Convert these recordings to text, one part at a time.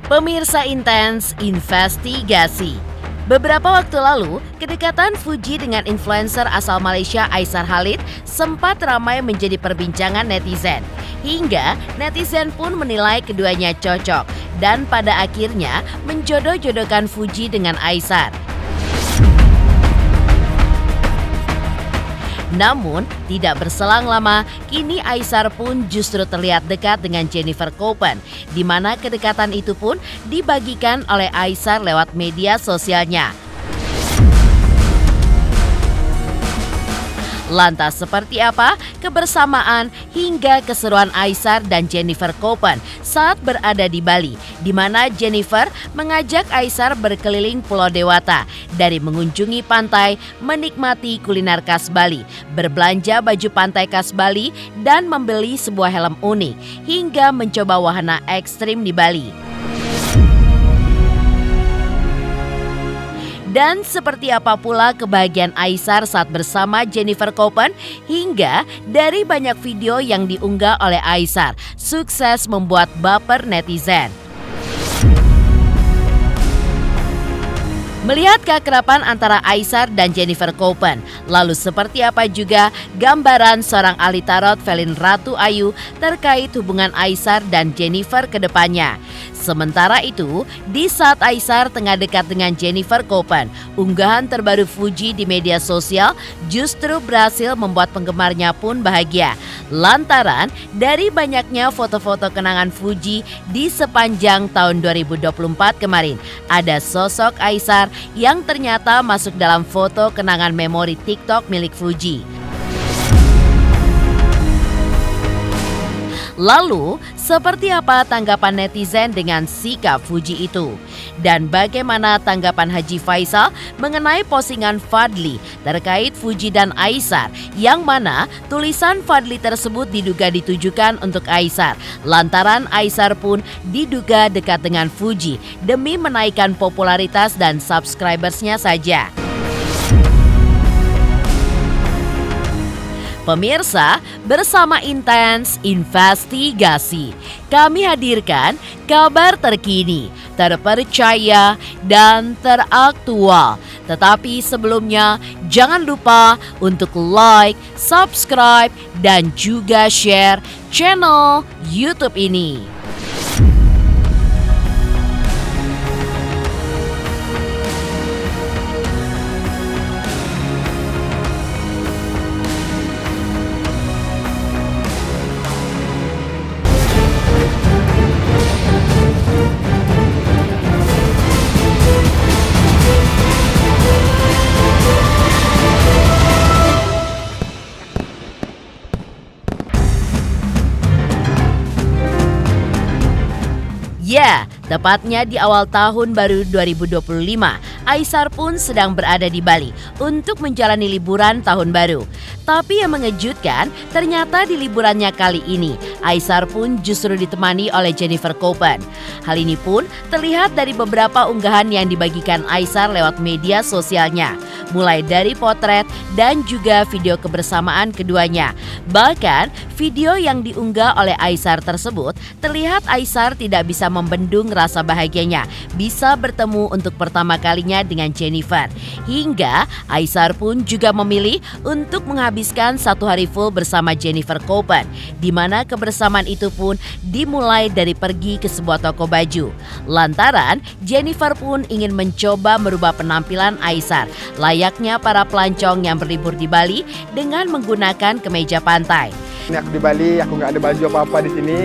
Pemirsa Intens Investigasi. Beberapa waktu lalu, kedekatan Fuji dengan influencer asal Malaysia Aisar Khalid sempat ramai menjadi perbincangan netizen. Hingga netizen pun menilai keduanya cocok dan pada akhirnya menjodoh-jodohkan Fuji dengan Aisar. Namun, tidak berselang lama, kini Aisar pun justru terlihat dekat dengan Jennifer Copen, di mana kedekatan itu pun dibagikan oleh Aisar lewat media sosialnya. Lantas seperti apa kebersamaan hingga keseruan Aisar dan Jennifer Copen saat berada di Bali, di mana Jennifer mengajak Aisar berkeliling Pulau Dewata, dari mengunjungi pantai, menikmati kuliner khas Bali, berbelanja baju pantai khas Bali, dan membeli sebuah helm unik, hingga mencoba wahana ekstrim di Bali. Dan seperti apa pula kebahagiaan Aisar saat bersama Jennifer Copen, hingga dari banyak video yang diunggah oleh Aisar sukses membuat baper netizen. Melihat keakraban antara Aisar dan Jennifer Copen, lalu seperti apa juga gambaran seorang ahli tarot Velin Ratu Ayu terkait hubungan Aisar dan Jennifer ke depannya. Sementara itu, di saat Aisar tengah dekat dengan Jennifer Copen, unggahan terbaru Fuji di media sosial justru berhasil membuat penggemarnya pun bahagia. Lantaran dari banyaknya foto-foto kenangan Fuji di sepanjang tahun 2024 kemarin, ada sosok Aisar yang ternyata masuk dalam foto kenangan memori TikTok milik Fuji. Lalu, seperti apa tanggapan netizen dengan sikap Fuji itu? Dan bagaimana tanggapan Haji Faisal mengenai postingan Fadli terkait Fuji dan Aisar, yang mana tulisan Fadli tersebut diduga ditujukan untuk Aisar, lantaran Aisar pun diduga dekat dengan Fuji demi menaikkan popularitas dan subscribersnya saja. Pemirsa, bersama Intens Investigasi, kami hadirkan kabar terkini, terpercaya, dan teraktual. Tetapi sebelumnya, jangan lupa untuk like, subscribe, dan juga share channel YouTube ini. Ya, tepatnya di awal tahun baru 2025, Aisar pun sedang berada di Bali untuk menjalani liburan tahun baru. Tapi yang mengejutkan, ternyata di liburannya kali ini, Aisar pun justru ditemani oleh Jennifer Copen. Hal ini pun terlihat dari beberapa unggahan yang dibagikan Aisar lewat media sosialnya, mulai dari potret dan juga video kebersamaan keduanya. Bahkan, video yang diunggah oleh Aisar tersebut, terlihat Aisar tidak bisa membendung rasa bahagianya bisa bertemu untuk pertama kalinya dengan Jennifer. Hingga Aisar pun juga memilih untuk menghabiskan satu hari full bersama Jennifer Copen, di mana kebersamaan itu pun dimulai dari pergi ke sebuah toko baju. Lantaran Jennifer pun ingin mencoba merubah penampilan Aisar layaknya para pelancong yang berlibur di Bali dengan menggunakan kemeja pantai. Ini aku di Bali, aku nggak ada baju apa-apa di sini.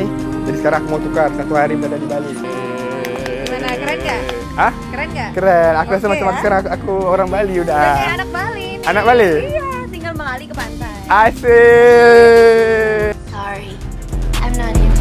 Jadi sekarang aku mau tukar satu hari berada di Bali. Gimana, keren nggak? Hah? Keren nggak? Keren, aku rasa Oke, macam ya. sekarang aku orang Bali udah. Udah kayak anak Bali nih. Anak Bali? Iya, tinggal mengalir ke pantai. Asik. Sorry, I'm not in.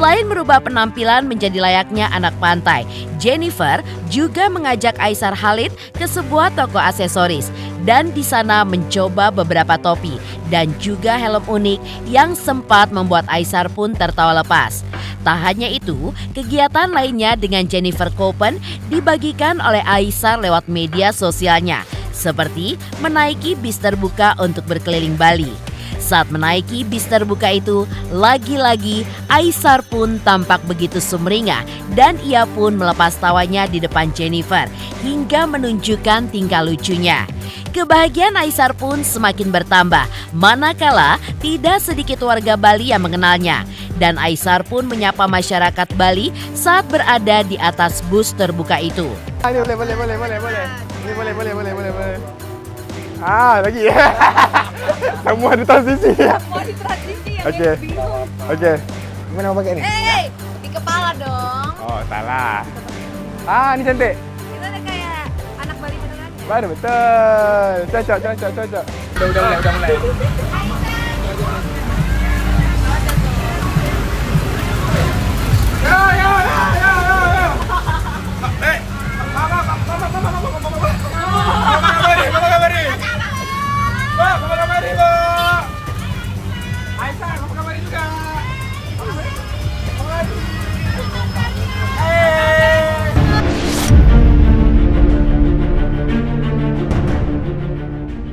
Selain merubah penampilan menjadi layaknya anak pantai, Jennifer juga mengajak Aisar Khalid ke sebuah toko aksesoris dan di sana mencoba beberapa topi dan juga helm unik yang sempat membuat Aisar pun tertawa lepas. Tak hanya itu, kegiatan lainnya dengan Jennifer Copen dibagikan oleh Aisar lewat media sosialnya. seperti menaiki bis terbuka untuk berkeliling Bali. Saat menaiki bis terbuka itu, lagi-lagi Aisar pun tampak begitu sumringah dan ia pun melepas tawanya di depan Jennifer hingga menunjukkan tingkah lucunya. Kebahagiaan Aisar pun semakin bertambah, manakala tidak sedikit warga Bali yang mengenalnya. Dan Aisar pun menyapa masyarakat Bali saat berada di atas bus terbuka itu. Ini boleh. Ini boleh. Ah, lagi ya. Semua di transisi ya. Mau di transisi yang Oke. bingung. Oke. Gimana mau pakai ini? Di kepala dong. Oh, salah. Ah, ini cantik. Kita udah kayak anak Bali beneran. Baru betul. Cocok. Udah mulai.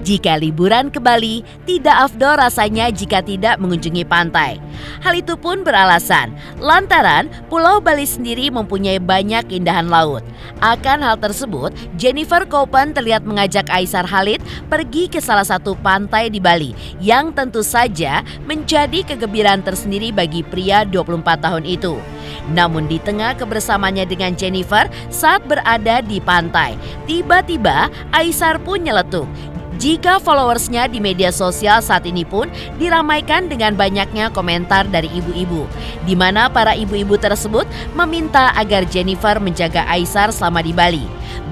Jika liburan ke Bali, tidak afdol rasanya jika tidak mengunjungi pantai. Hal itu pun beralasan, lantaran Pulau Bali sendiri mempunyai banyak keindahan laut. Akan hal tersebut, Jennifer Koppen terlihat mengajak Aisar Khalid pergi ke salah satu pantai di Bali, yang tentu saja menjadi kegembiraan tersendiri bagi pria 24 tahun itu. Namun di tengah kebersamaannya dengan Jennifer saat berada di pantai, tiba-tiba Aisar pun nyeletuk. Jika followersnya di media sosial saat ini pun diramaikan dengan banyaknya komentar dari ibu-ibu, di mana para ibu-ibu tersebut meminta agar Jennifer menjaga Aisar selama di Bali.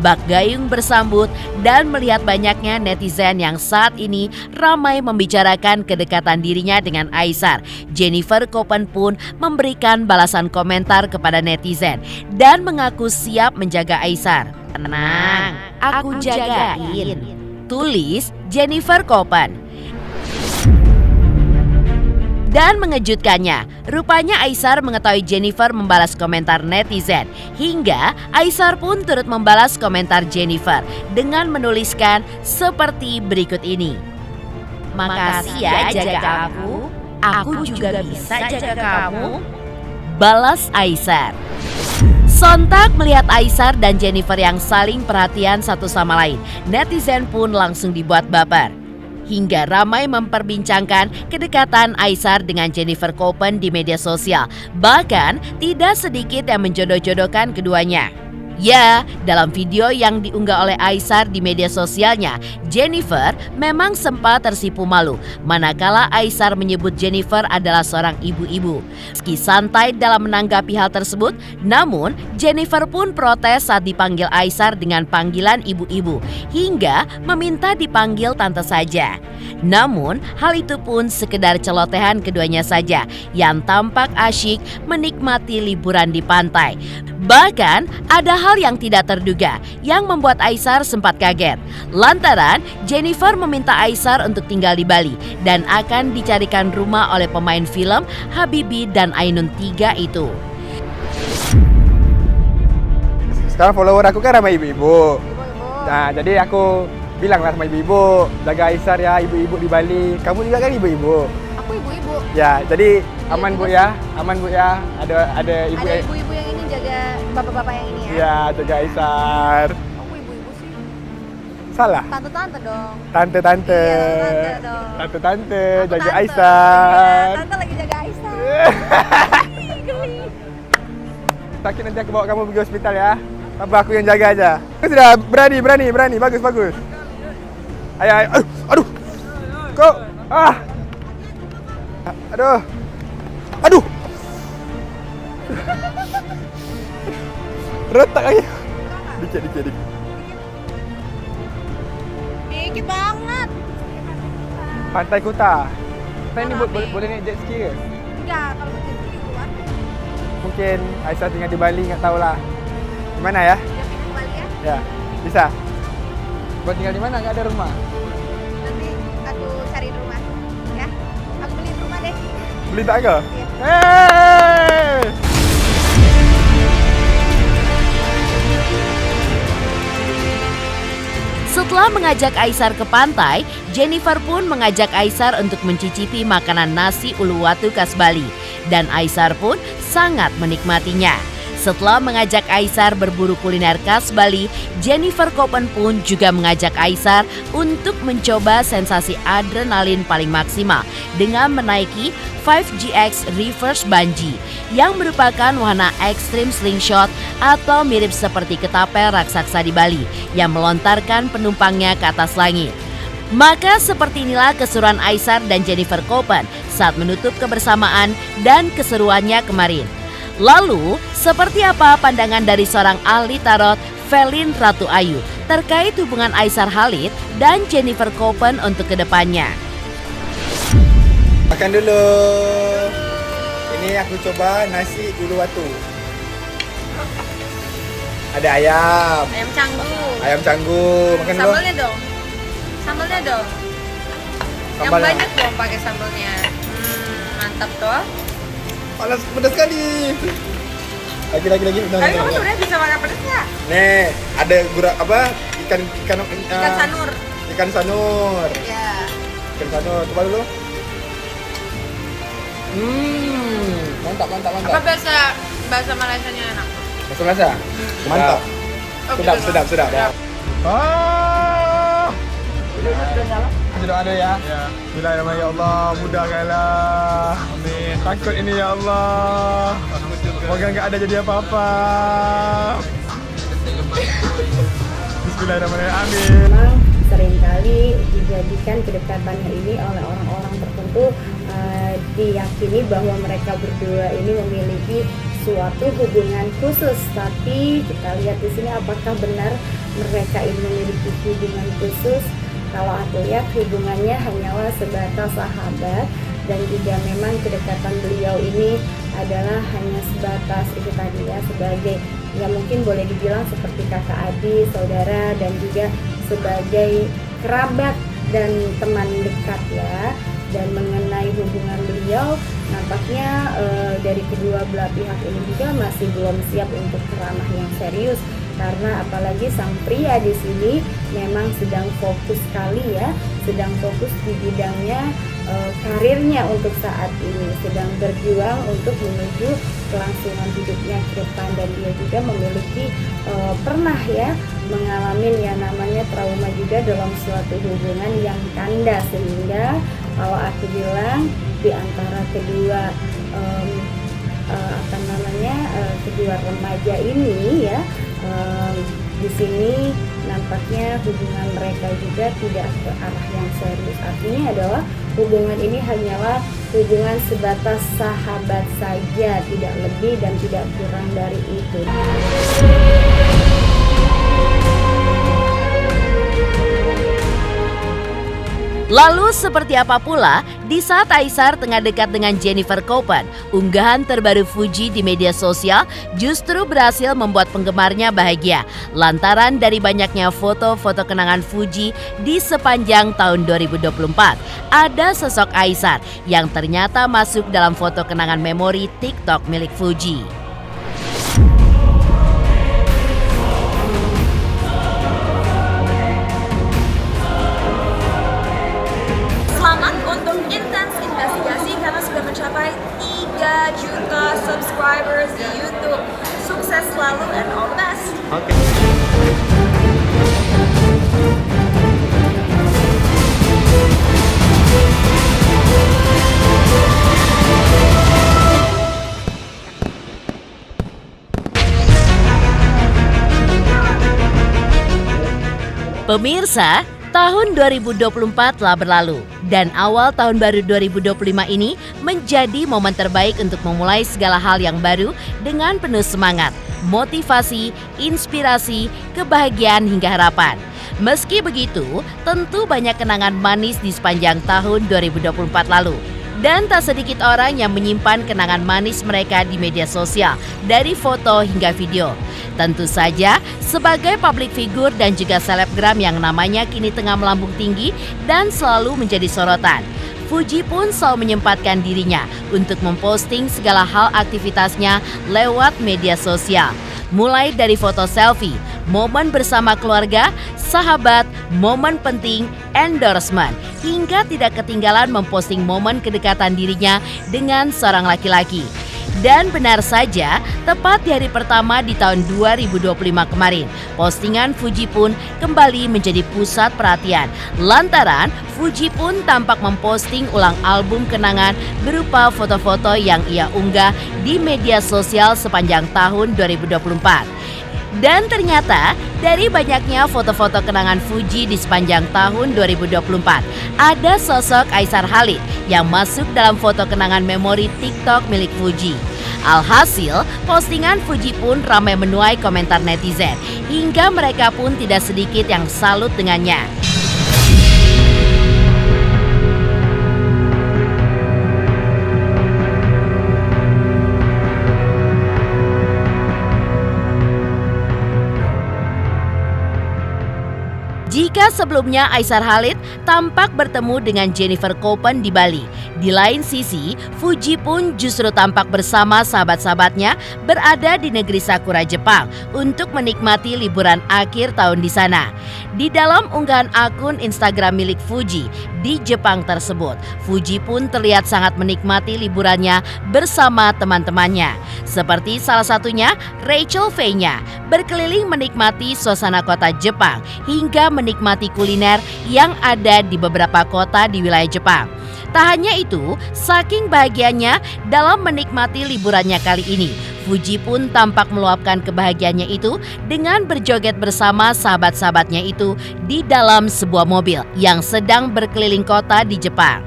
Bak gayung bersambut dan melihat banyaknya netizen yang saat ini ramai membicarakan kedekatan dirinya dengan Aisar. Jennifer Koppen pun memberikan balasan komentar kepada netizen dan mengaku siap menjaga Aisar. Tenang, aku jagain. Tulis Jennifer Koppen. Dan mengejutkannya, rupanya Aisar mengetahui Jennifer membalas komentar netizen. Hingga Aisar pun turut membalas komentar Jennifer dengan menuliskan seperti berikut ini. Makasih ya jaga aku juga bisa jaga kamu. Balas Aisar. Sontak melihat Aisar dan Jennifer yang saling perhatian satu sama lain, netizen pun langsung dibuat baper. Hingga ramai memperbincangkan kedekatan Aisar dengan Jennifer Koppen di media sosial. Bahkan tidak sedikit yang menjodoh-jodohkan keduanya. Ya, dalam video yang diunggah oleh Aisar di media sosialnya, Jennifer memang sempat tersipu malu manakala Aisar menyebut Jennifer adalah seorang ibu-ibu. Meski santai dalam menanggapi hal tersebut, namun Jennifer pun protes saat dipanggil Aisar dengan panggilan ibu-ibu hingga meminta dipanggil tante saja. Namun, hal itu pun sekedar celotehan keduanya saja yang tampak asyik menikmati liburan di pantai. Bahkan, ada hal yang tidak terduga yang membuat Aisar sempat kaget. Lantaran, Jennifer meminta Aisar untuk tinggal di Bali dan akan dicarikan rumah oleh pemain film Habibie dan Ainun 3 itu. Sekarang follower aku kan ramai ibu-ibu. Nah, jadi aku bilanglah sama ibu-ibu, jaga Aisar ya, ibu-ibu di Bali. Kamu juga kan ibu-ibu. Aku ibu-ibu. Ya, jadi aman Bu ya, aman Bu ya. Ada ibu. Ada ibu-ibu yang ini jaga bapak-bapak yang ini ya. Ya, jaga Aisar. Aku ibu-ibu sih. Salah. Tante-tante dong. Tante-tante. Iya, tante dong. Tante-tante, Aku jaga tante. Aisar. Iya, tante lagi jaga Aisar. Geli. Sakit nanti aku bawa kamu pergi hospital ya. Apa aku yang jaga aja. Sudah berani. Bagus. Ayo. Aduh. Kok. Aduh. Retak lagi. Dikit. Dikit banget. Pantai Kuta. Kita ini boleh naik jet ski ke? Enggak, kalau ke sini keluar. Mungkin Aisyah tinggal di Bali, nggak tahu lah. Gimana ya? Dia pindah ke Bali ya. Ya, bisa. Buat tinggal di mana? Nggak ada rumah. Nanti aku cari rumah. Ya. Aku beli rumah deh. Beli tak ke? Iya. Hey! Setelah Setelah mengajak Aisar ke pantai, Jennifer pun mengajak Aisar untuk mencicipi makanan nasi uluwatu khas Bali. Dan Aisar pun sangat menikmatinya. Setelah mengajak Aisar berburu kuliner khas Bali, Jennifer Koppen pun juga mengajak Aisar untuk mencoba sensasi adrenalin paling maksimal dengan menaiki 5GX Reverse Bungee yang merupakan wahana ekstrim slingshot atau mirip seperti ketapel raksasa di Bali yang melontarkan penumpangnya ke atas langit. Maka seperti inilah keseruan Aisar dan Jennifer Koppen saat menutup kebersamaan dan keseruannya kemarin. Lalu, seperti apa pandangan dari seorang ahli tarot, Velin Ratu Ayu, terkait hubungan Aisar Khalid dan Jennifer Koppen untuk kedepannya? Makan dulu. Ini aku coba nasi uluwatu. Ada ayam. Ayam canggu. Ayam canggu. Makan dulu. Sambalnya dong. Sambalnya dong. Yang Sambalnya. banyak dong pakai sambalnya. Mantap toh. Panas, pedas sekali. Lagi. Tapi kamu sebenarnya bisa makan pedas nggak? Nih, ada gurap apa? Ikan Sanur. Ikan sanur. Ya. Ikan sanur. Coba dulu. Mantap. Apa bahasa Malaysianya enak? Masuk rasa? Mantap. Sedap. Ah. Sudah ada ya? Ya. Bismillahirrahmanirrahim. Ya Allah, mudahkanlah. Amin. Takut ini ya Allah. Semoga enggak ada jadi apa-apa. Bismillahirrahmanirrahim. Amin. Memang seringkali dijadikan kedekatannya ini oleh orang-orang tertentu diyakini bahwa mereka berdua ini memiliki suatu hubungan khusus, tapi kita lihat di sini apakah benar mereka ini memiliki hubungan khusus. Kalau aku lihat hubungannya hanyalah sebatas sahabat, dan juga memang kedekatan beliau ini adalah hanya sebatas itu tadi ya, sebagai ya mungkin boleh dibilang seperti kakak adik, saudara, dan juga sebagai kerabat dan teman dekat ya. Dan mengenai hubungan beliau, nampaknya dari kedua belah pihak ini juga masih belum siap untuk ke ranah yang serius, karena apalagi sang pria di sini memang sedang fokus sekali ya, sedang fokus di bidangnya karirnya untuk saat ini, sedang berjuang untuk menuju kelangsungan hidupnya ke depan, dan dia juga memiliki pernah ya mengalami yang namanya trauma juga dalam suatu hubungan yang kandas, sehingga kalau aku bilang di antara kedua kedua remaja ini ya, di sini nampaknya hubungan mereka juga tidak ke arah yang serius. Artinya adalah hubungan ini hanyalah hubungan sebatas sahabat saja, tidak lebih dan tidak kurang dari itu. Lalu seperti apa pula di saat Aisar tengah dekat dengan Jennifer Koppen, unggahan terbaru Fuji di media sosial justru berhasil membuat penggemarnya bahagia lantaran dari banyaknya foto-foto kenangan Fuji di sepanjang tahun 2024. Ada sosok Aisar yang ternyata masuk dalam foto kenangan memori TikTok milik Fuji. Selamat untuk Intens Investigasi karena sudah mencapai 3 juta subscribers di YouTube. Sukses selalu and all the best. Pemirsa, tahun 2024 telah berlalu dan awal tahun baru 2025 ini menjadi momen terbaik untuk memulai segala hal yang baru dengan penuh semangat, motivasi, inspirasi, kebahagiaan hingga harapan. Meski begitu, tentu banyak kenangan manis di sepanjang tahun 2024 lalu. Dan tak sedikit orang yang menyimpan kenangan manis mereka di media sosial, dari foto hingga video. Tentu saja, sebagai public figure dan juga selebgram yang namanya kini tengah melambung tinggi dan selalu menjadi sorotan, Fuji pun selalu menyempatkan dirinya untuk memposting segala hal aktivitasnya lewat media sosial. Mulai dari foto selfie, momen bersama keluarga, sahabat, momen penting, endorsement, hingga tidak ketinggalan memposting momen kedekatan dirinya dengan seorang laki-laki. Dan benar saja, tepat di hari pertama di tahun 2025 kemarin, postingan Fuji pun kembali menjadi pusat perhatian. Lantaran Fuji pun tampak memposting ulang album kenangan berupa foto-foto yang ia unggah di media sosial sepanjang tahun 2024. Dan ternyata dari banyaknya foto-foto kenangan Fuji di sepanjang tahun 2024, ada sosok Aisar Khalid yang masuk dalam foto kenangan memori TikTok milik Fuji. Alhasil, postingan Fuji pun ramai menuai komentar netizen, hingga mereka pun tidak sedikit yang salut dengannya. Jika sebelumnya Aisar Khalid tampak bertemu dengan Jennifer Koppen di Bali, di lain sisi Fuji pun justru tampak bersama sahabat-sahabatnya berada di negeri Sakura, Jepang untuk menikmati liburan akhir tahun di sana. Di dalam unggahan akun Instagram milik Fuji di Jepang tersebut, Fuji pun terlihat sangat menikmati liburannya bersama teman-temannya. Seperti salah satunya Rachel Fenya, berkeliling menikmati suasana kota Jepang hingga menikmati kuliner yang ada di beberapa kota di wilayah Jepang. Tak hanya itu, saking bahagianya dalam menikmati liburannya kali ini, Fuji pun tampak meluapkan kebahagiaannya itu dengan berjoget bersama sahabat-sahabatnya itu di dalam sebuah mobil yang sedang berkeliling kota di Jepang.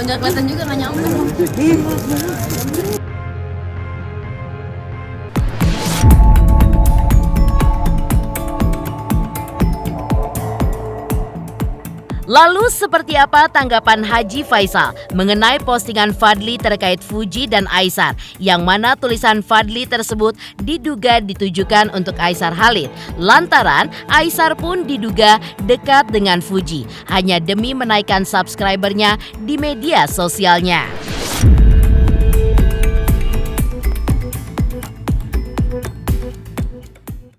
Nggak kelihatan juga, nggak nyampe. Lalu seperti apa tanggapan Haji Faisal mengenai postingan Fadly terkait Fuji dan Aisar, yang mana tulisan Fadly tersebut diduga ditujukan untuk Aisar Khalid, lantaran Aisar pun diduga dekat dengan Fuji hanya demi menaikkan subscribernya di media sosialnya.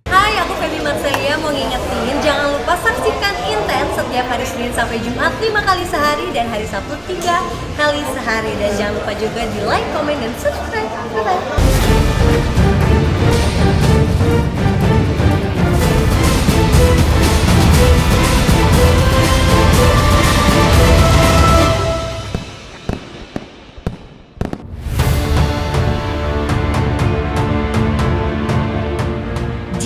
Hai, aku Feby Marselia mau ngingetin jangan lupa saksikan Intens setiap hari Senin sampai Jumat 5 kali sehari dan hari Sabtu 3 kali sehari. Dan jangan lupa juga di like, komen, dan subscribe. Bye-bye.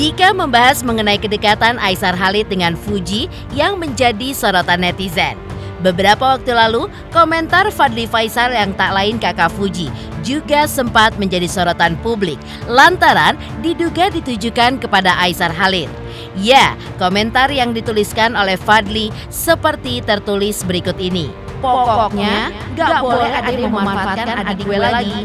Jika membahas mengenai kedekatan Aisar Khalid dengan Fuji yang menjadi sorotan netizen, beberapa waktu lalu komentar Fadly Faisal yang tak lain kakak Fuji juga sempat menjadi sorotan publik lantaran diduga ditujukan kepada Aisar Khalid. Ya, komentar yang dituliskan oleh Fadly seperti tertulis berikut ini. Pokoknya gak boleh ada yang memanfaatkan adik gue lagi.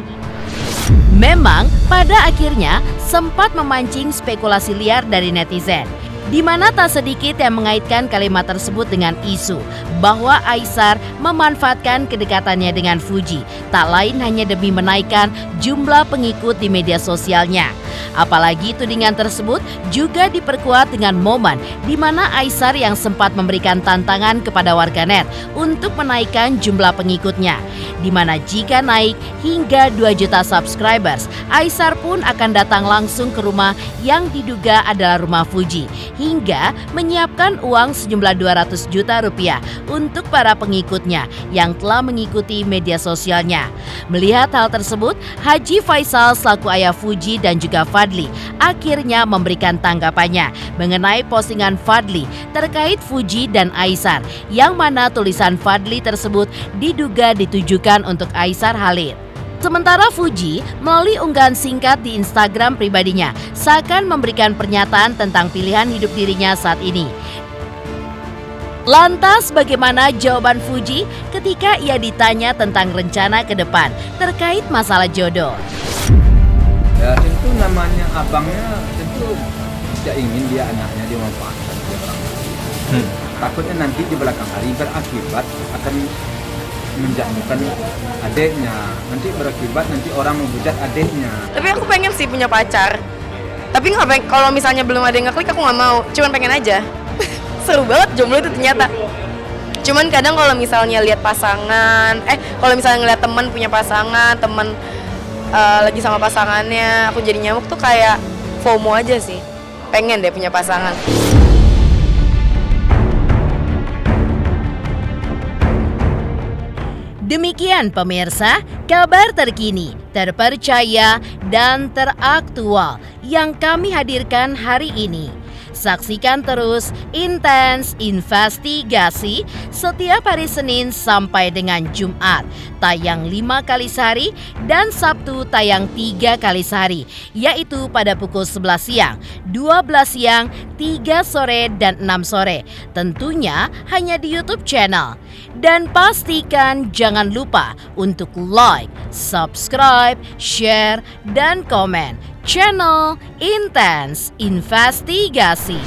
Memang pada akhirnya sempat memancing spekulasi liar dari netizen, di mana tak sedikit yang mengaitkan kalimat tersebut dengan isu bahwa Aisar memanfaatkan kedekatannya dengan Fuji, tak lain hanya demi menaikkan jumlah pengikut di media sosialnya. Apalagi tudingan tersebut juga diperkuat dengan momen di mana Aisar yang sempat memberikan tantangan kepada warganet untuk menaikkan jumlah pengikutnya, di mana jika naik hingga 2 juta subscribers, Aisar pun akan datang langsung ke rumah yang diduga adalah rumah Fuji, hingga menyiapkan uang sejumlah 200 juta rupiah untuk para pengikutnya yang telah mengikuti media sosialnya. Melihat hal tersebut, Haji Faisal selaku ayah Fuji dan juga Fadly akhirnya memberikan tanggapannya mengenai postingan Fadly terkait Fuji dan Aisar, yang mana tulisan Fadly tersebut diduga ditujukan untuk Aisar Khalid. Sementara Fuji melalui unggahan singkat di Instagram pribadinya seakan memberikan pernyataan tentang pilihan hidup dirinya saat ini. Lantas bagaimana jawaban Fuji ketika ia ditanya tentang rencana ke depan terkait masalah jodoh? Ya tentu namanya abangnya tentu tidak ingin dia anaknya dimanfaatkan oleh orang lain. Takutnya nanti di belakang hari berakibat akan menjatuhkan adiknya, nanti berakibat nanti orang menghujat adiknya. Tapi aku pengen sih punya pacar. Tapi nggak pengen, kalau misalnya belum ada yang ngeklik aku nggak mau. Cuman pengen aja. Seru banget jomblo itu ternyata. Cuman kadang kalau misalnya lihat pasangan, kalau misalnya ngeliat teman punya pasangan, teman lagi sama pasangannya, aku jadi nyamuk tuh kayak FOMO aja sih. Pengen deh punya pasangan. Demikian pemirsa, kabar terkini, terpercaya, dan teraktual yang kami hadirkan hari ini. Saksikan terus Intens Investigasi setiap hari Senin sampai dengan Jumat, tayang 5 kali sehari dan Sabtu tayang 3 kali sehari, yaitu pada pukul 11 siang, 12 siang, 3 sore, dan 6 sore. Tentunya hanya di YouTube channel. Dan pastikan jangan lupa untuk like, subscribe, share, dan komen channel Intens Investigasi.